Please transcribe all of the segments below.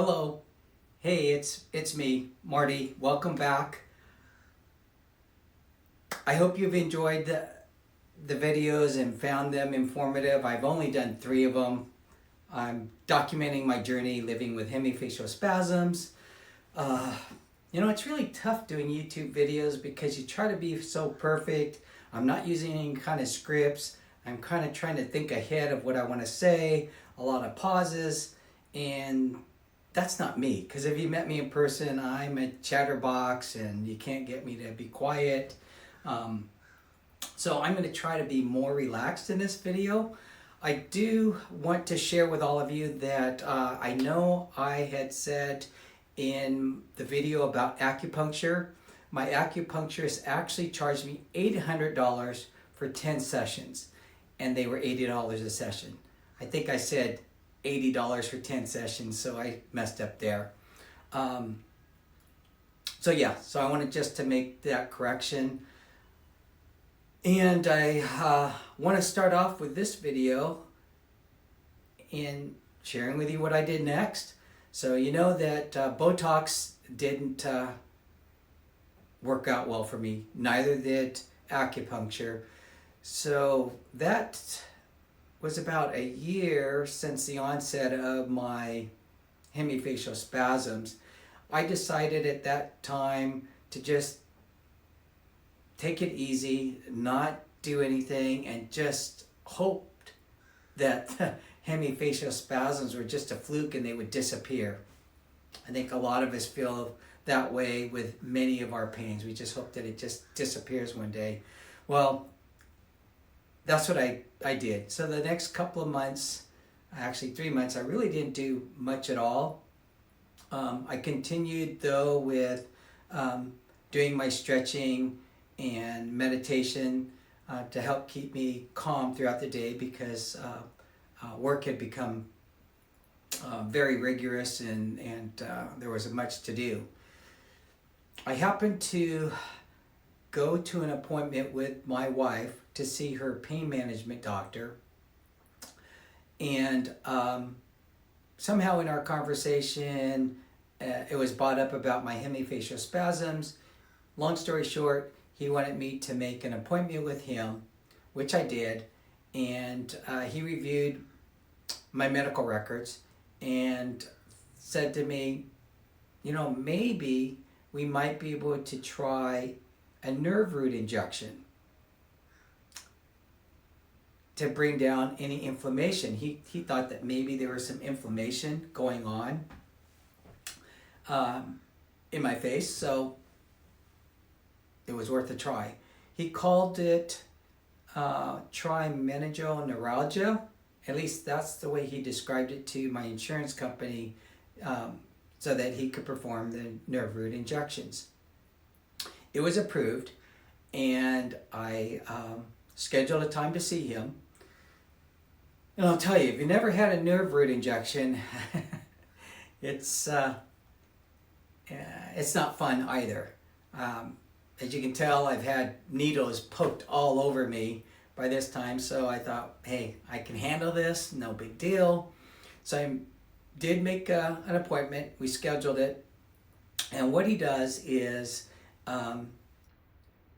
Hello. Hey, it's me, Marty. Welcome back. I hope you've enjoyed the videos and found them informative. I've only done 3 of them. I'm documenting my journey living with hemifacial spasms. It's really tough doing YouTube videos because you try to be so perfect. I'm not using any kind of scripts. I'm kind of trying to think ahead of what I want to say, a lot of pauses, and that's not me. Because if you met me in person, I'm a chatterbox and you can't get me to be quiet. So I'm going to try to be more relaxed in this video. I do want to share with all of you that I know I had said in the video about acupuncture, my acupuncturist actually charged me $800 for 10 sessions, and they were $80 a session. I think I said $80 for 10 sessions, so I messed up there. So I wanted just to make that correction. And I want to start off with this video in sharing with you what I did next. So you know that Botox didn't work out well for me. Neither did acupuncture. So that was about a year since the onset of my hemifacial spasms. I decided at that time to just take it easy, not do anything, and just hoped that hemifacial spasms were just a fluke and they would disappear. I think a lot of us feel that way with many of our pains. We just hope that it just disappears one day. Well, that's what I did. So the next couple of months, actually 3 months, I really didn't do much at all. I continued though with doing my stretching and meditation to help keep me calm throughout the day because work had become very rigorous and there was much to do. I happened to go to an appointment with my wife to see her pain management doctor, and somehow in our conversation it was brought up about my hemifacial spasms. Long story short, he wanted me to make an appointment with him, which I did, and he reviewed my medical records and said to me, maybe we might be able to try a nerve root injection to bring down any inflammation. He thought that maybe there was some inflammation going on in my face, so it was worth a try. He called it trimeningeal neuralgia. At least that's the way he described it to my insurance company, so that he could perform the nerve root injections. It was approved, and I scheduled a time to see him. And I'll tell you, if you never had a nerve root injection, it's not fun either. As you can tell, I've had needles poked all over me by this time, so I thought, hey, I can handle this, no big deal. So I did make an appointment. We scheduled it, and what he does is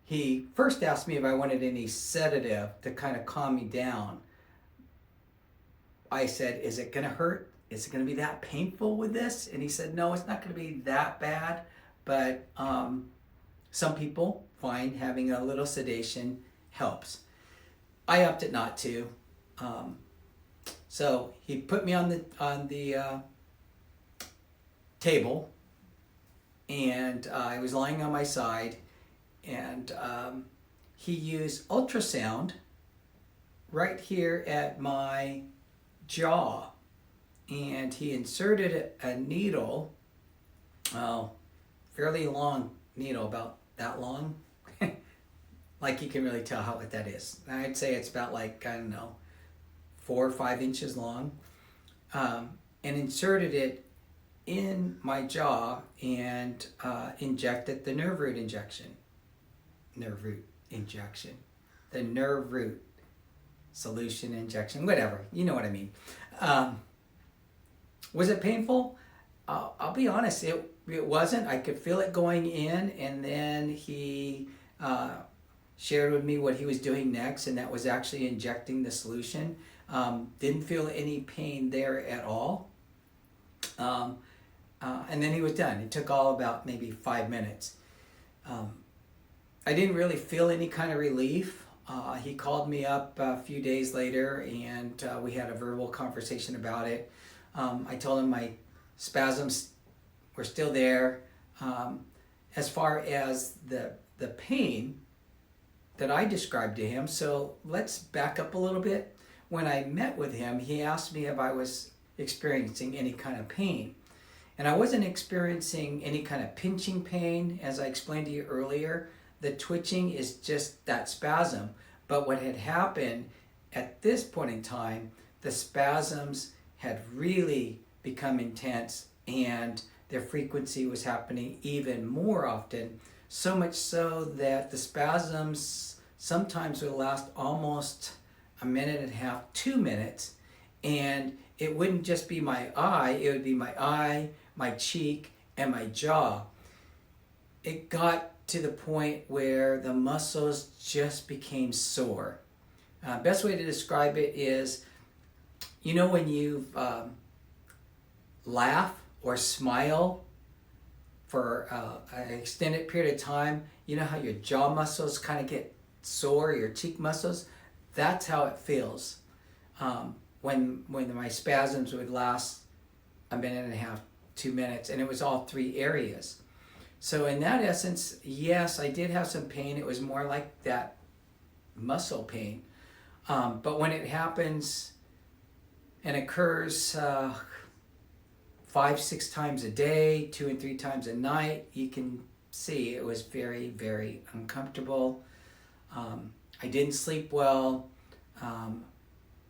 he first asked me if I wanted any sedative to kind of calm me down. I said, is it going to hurt? Is it going to be that painful with this? And he said, no, it's not going to be that bad, but some people find having a little sedation helps. I opted not to. So he put me on the table, and I was lying on my side, and he used ultrasound right here at my jaw, and he inserted a needle, fairly long needle, about that long. Like, you can really tell what that is. I'd say it's about 4 or 5 inches long, and inserted it in my jaw and injected the nerve root injection. The nerve root solution injection, whatever, you know what I mean. Was it painful? I'll be honest, it wasn't. I could feel it going in, and then he shared with me what he was doing next, and that was actually injecting the solution. Didn't feel any pain there at all. And then he was done. It took all about maybe 5 minutes. I didn't really feel any kind of relief. He called me up a few days later, and we had a verbal conversation about it. I told him my spasms were still there. As far as the pain that I described to him, so let's back up a little bit. When I met with him, he asked me if I was experiencing any kind of pain. And I wasn't experiencing any kind of pinching pain. As I explained to you earlier, the twitching is just that spasm. But what had happened at this point in time, the spasms had really become intense, and their frequency was happening even more often. So much so that the spasms sometimes would last almost a minute and a half, 2 minutes. And it wouldn't just be my eye, it would be my eye, my cheek, and my jaw. It got to the point where the muscles just became sore. Best way to describe it is, you know, when you laugh or smile for an extended period of time, you know how your jaw muscles kind of get sore, your cheek muscles? That's how it feels when my spasms would last a minute and a half, 2 minutes, and it was all 3 areas. So in that essence, yes, I did have some pain. It was more like that muscle pain. But when it happens and occurs 5-6 times a day, 2 and 3 times a night, you can see it was very, very uncomfortable. I didn't sleep well.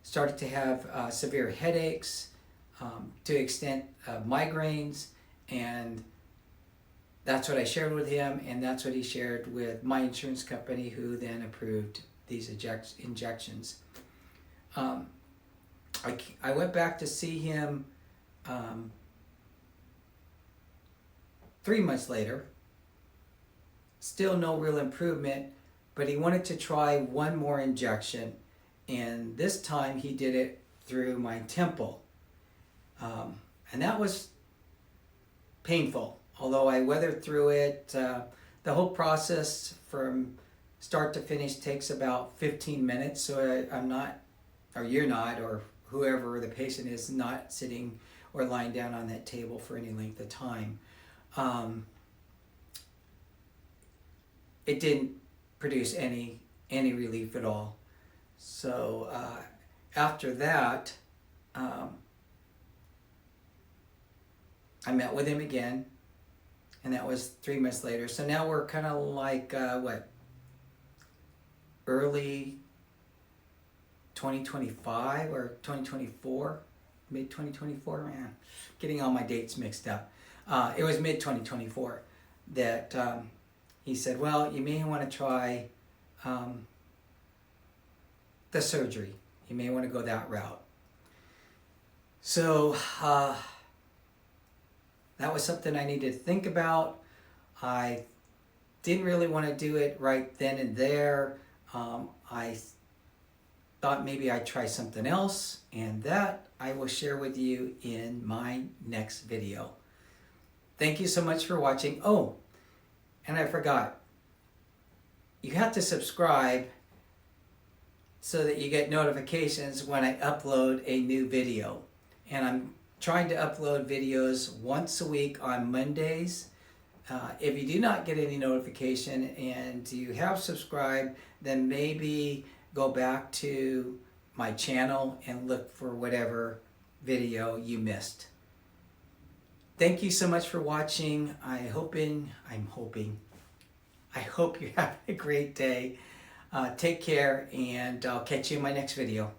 Started to have severe headaches, to the extent of migraines, and that's what I shared with him, and that's what he shared with my insurance company, who then approved these injections. I went back to see him 3 months later. Still no real improvement, but he wanted to try one more injection, and this time he did it through my temple. And that was painful, although I weathered through it. The whole process from start to finish takes about 15 minutes, so I'm not, or you're not, or whoever the patient is, not sitting or lying down on that table for any length of time. It didn't produce any relief at all. So after that, I met with him again, and that was 3 months later. So now we're kind of like, early 2025 or 2024, mid-2024, man, getting all my dates mixed up. It was mid-2024 that he said, well, you may want to try the surgery. You may want to go that route. So that was something I needed to think about. I didn't really want to do it right then and there. I thought maybe I'd try something else, and that I will share with you in my next video. Thank you so much for watching. Oh, and I forgot. You have to subscribe so that you get notifications when I upload a new video. And I'm trying to upload videos once a week on Mondays. If you do not get any notification and you have subscribed, then maybe go back to my channel and look for whatever video you missed. Thank you so much for watching. I hope you have a great day. Take care, and I'll catch you in my next video.